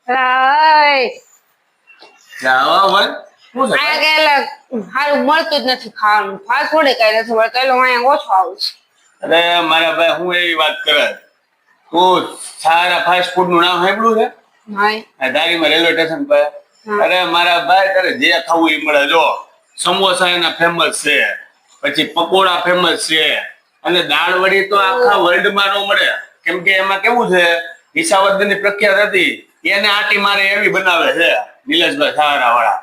રાય જાવા one હું છે આ ગયેલા હારું મળતું જ નથી ખાવાનું ફાસ્ટ ફૂડ કઈ નથી મળતું એટલે અહીંયા ઓછો આવું છે અરે મારા ભાઈ હું એવી વાત કરે તું સારા ફાસ્ટ ફૂડ નું નામ સાંભળ્યું છે હાય આ દારીમાં રેલવે સ્ટેશન પર અરે મારા ભાઈ તારે જે ખાવું એ મળે જો સમોસા એના ફેમસ છે પછી પકોડા ફેમસ છે અને દાળ વડી તો આખા વર્લ્ડ માં નો મળે કેમ કે એમાં કેવું છે વિસાવદર ની પ્રખ્યાત હતી એને આટી મારે એવી બનાવે છે નિલેશભાઈ સહારા વાળા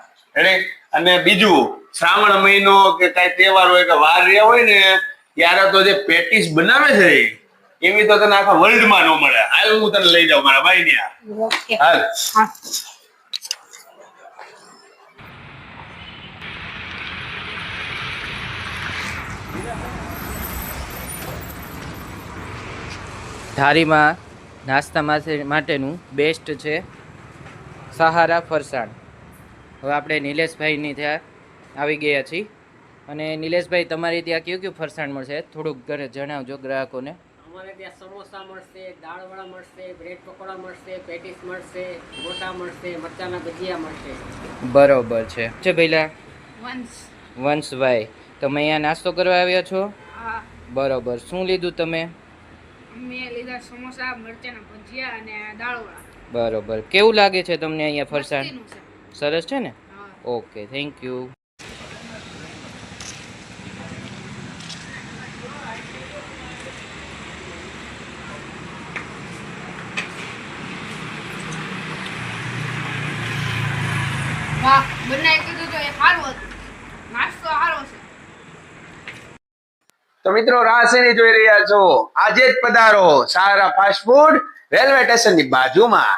અને બીજું શ્રાવણ મહિનો કે કઈ તહેવાર હોય કે વાર રહ્યા હોય ને ત્યારે તો જે પેટીસ બનાવે છે એવી તો તને આખા વર્લ્ડ માં ન મળે હાલ હું તને લઈ જાઉં મારા ભાઈ ને ઓકે હાલ હા ધારીમાં નાસ્તા માટેનું બેસ્ટ છે સહારા ફરસાણ. હવે આપણે નિલેશભાઈની ત્યાં આવી ગયા છીએ અને નિલેશભાઈ તમારી ત્યાં કયું કયું ફરસાણ મળશે થોડુંક ઘરે જણાવજો ગ્રાહકોને. અમારે ત્યાં સમોસા મળશે, દાળવડા મળશે, બ્રેડ પકોડા મળશે, પેટીસ મળશે, ગોટા મળશે, મરચાના ભજીયા મળશે. બરોબર છે ભઈલા વંશ વંશભાઈ, તમે અહીંયા નાસ્તો કરવા આવ્યા છો? હા બરોબર. શું લીધું તમે? મેં લીધા સમોસા મરચાના ભજીયા અને દાળવડા બરોબર. કેવું લાગે છે તમને અહીંયા ફરસાણ? મસ્તીનું છે. સરસ છે ને? હા ઓકે, થેન્ક યુ. વાહ બનાવી કીધું તો એ સારું હતું નાસ્તો સારો છે તો મિત્રો રાસેની જોઈ રહ્યા છો આજે જ પધારો સારા ફાસ્ટ ફૂડ રેલવે સ્ટેશન ની બાજુમાં